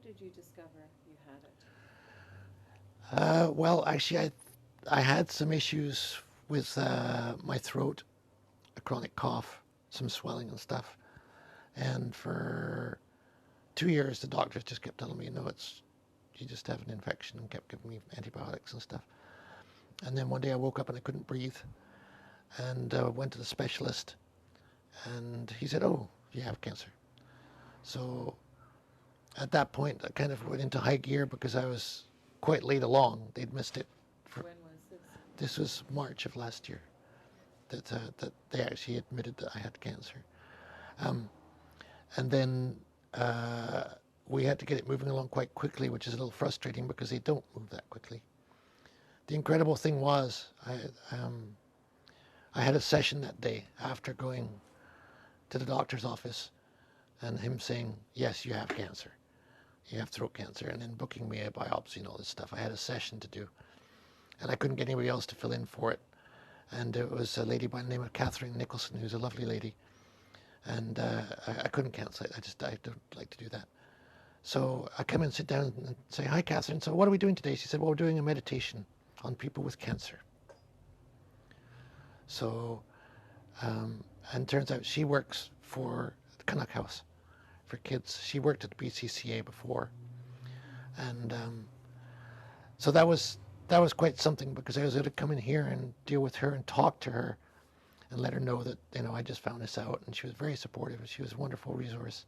did you discover you had it? Well, actually, I had some issues with my throat, a chronic cough, some swelling and stuff. And for 2 years, the doctors just kept telling me, no, it's you just have an infection, and kept giving me antibiotics and stuff. And then one day I woke up and I couldn't breathe, and went to the specialist, and he said, "Oh, you have cancer." So at that point, I kind of went into high gear because I was quite late along. They'd missed it. For, When was this? this was March of last year that they actually admitted that I had cancer. And then we had to get it moving along quite quickly, which is a little frustrating because they don't move that quickly. The incredible thing was, I had a session that day after going to the doctor's office and him saying, yes, you have cancer. You have throat cancer, and then booking me a biopsy and all this stuff. I had a session to do, and I couldn't get anybody else to fill in for it. And it was a lady by the name of Catherine Nicholson, who's a lovely lady, and I couldn't cancel it. I don't like to do that. So I come and sit down and say, hi, Catherine. So what are we doing today? She said, well, we're doing a meditation on people with cancer. So, and turns out she works for the Canuck House for kids. She worked at the BCCA before. And so that was quite something because I was able to come in here and deal with her and talk to her and let her know that, I just found this out. And she was very supportive. She was a wonderful resource.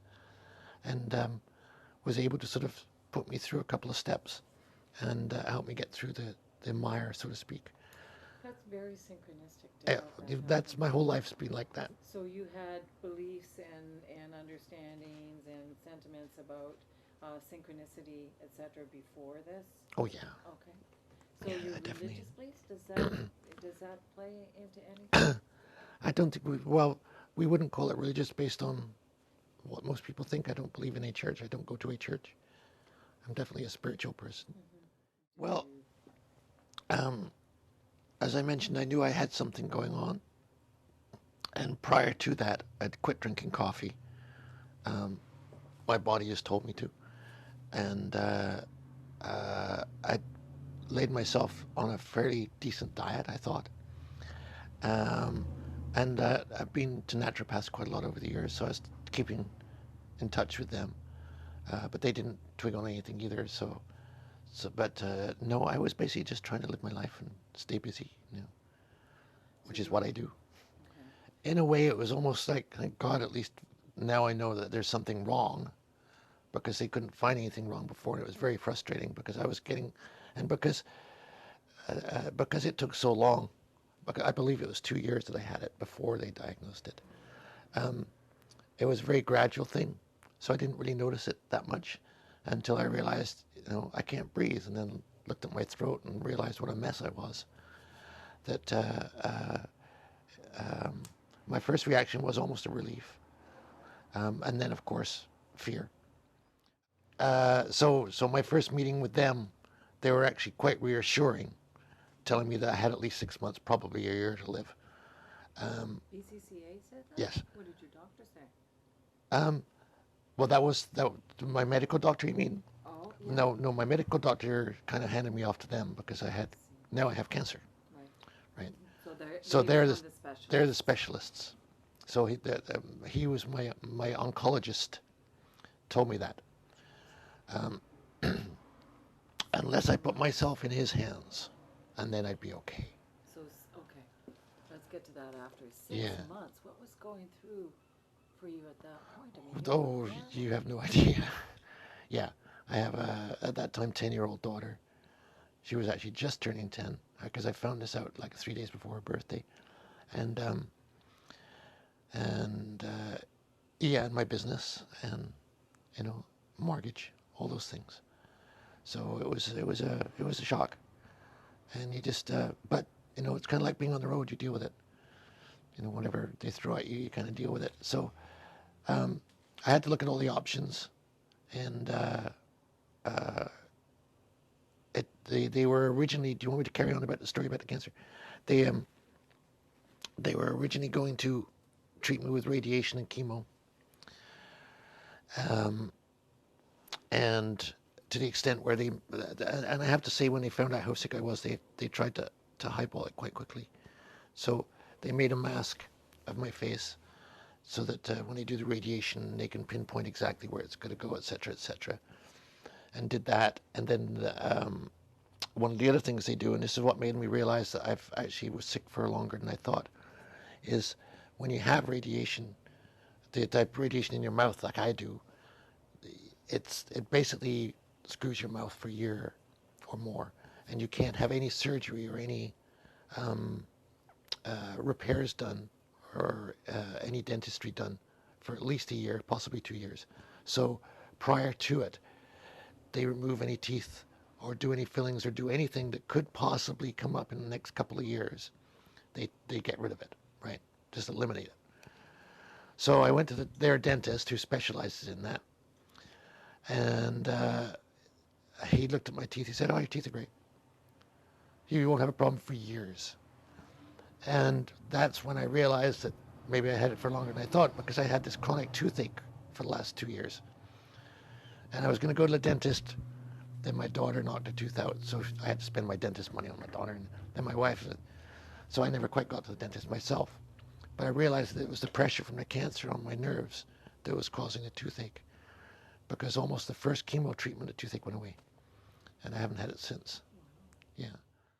And was able to sort of put me through a couple of steps and help me get through the mire, so to speak. That's very synchronistic to have that That's happen. my whole life's been like that. So you had beliefs and understandings and sentiments about synchronicity, etc., before this. Oh yeah, Okay. So yeah, your I definitely. religious beliefs, does that play into anything? I don't think we wouldn't call it religious based on what most people think. I don't believe in a church. I don't go to a church. I'm definitely a spiritual person. Mm-hmm. Do Well, you? um, as I mentioned, I knew I had something going on, and prior to that, I'd quit drinking coffee. Um, my body just told me to, and I laid myself on a fairly decent diet, I thought. Um, and I've been to naturopaths quite a lot over the years, so I was keeping in touch with them. But they didn't twig on anything either. But no, I was basically just trying to live my life and stay busy, So which is you? what I do. Okay. In a way, it was almost like, thank God, at least now I know that there's something wrong because they couldn't find anything wrong before. And it was very frustrating because I was getting, and because it took so long. I believe it was 2 years that I had it before they diagnosed it. Um, it was a very gradual thing, so I didn't really notice it that much until I realized, I can't breathe, and then looked at my throat and realized what a mess I was. That my first reaction was almost a relief, and then of course fear. So my first meeting with them, they were actually quite reassuring, telling me that I had at least 6 months, probably a year to live. Um, BCCA said that? yes. What did your doctor say? Um, well, that was that. My medical doctor, you mean? Oh, yeah. No, no. My medical doctor kind of handed me off to them because I see. now I have cancer, Right. right? So they So they they're become the the they're the specialists. specialists. So he was my oncologist. Told me that unless I put myself in his hands, and then I'd be okay. So okay, let's get to that after six Yeah. months. What was going through for you at that point? I mean, you were a Oh, you family. have no idea. Yeah, I have at that time 10-year-old daughter. She was actually just turning 10 because I found this out like 3 days before her birthday, and yeah, and my business and you know mortgage, all those things. So it was a shock, and you just but it's kind of like being on the road. You deal with it. Whatever they throw at you, you kind of deal with it. So I had to look at all the options, and they were originally. Do you want me to carry on about the story about the cancer? They they were originally going to treat me with radiation and chemo. Um, and to the extent where they, and I have to say, when they found out how sick I was, they tried to highball it quite quickly. So they made a mask of my face so that when they do the radiation, they can pinpoint exactly where it's going to go, et cetera, and did that. And then one of the other things they do, and this is what made me realize that I've actually was sick for longer than I thought, is when you have radiation, the type of radiation in your mouth like I do, it basically screws your mouth for a year or more, and you can't have any surgery or any repairs done or any dentistry done for at least a year, possibly 2 years. So prior to it, they remove any teeth or do any fillings or do anything that could possibly come up in the next couple of years. They get rid of it, right? Just eliminate it. So I went to their dentist who specializes in that, and he looked at my teeth. He said, "Oh, your teeth are great. You won't have a problem for years." And that's when I realized that maybe I had it for longer than I thought, because I had this chronic toothache for the last 2 years. And I was going to go to the dentist. Then my daughter knocked a tooth out, so I had to spend my dentist money on my daughter. And then my wife, so I never quite got to the dentist myself. But I realized that it was the pressure from the cancer on my nerves that was causing the toothache, because almost the first chemo treatment, the toothache went away. And I haven't had it since. Yeah.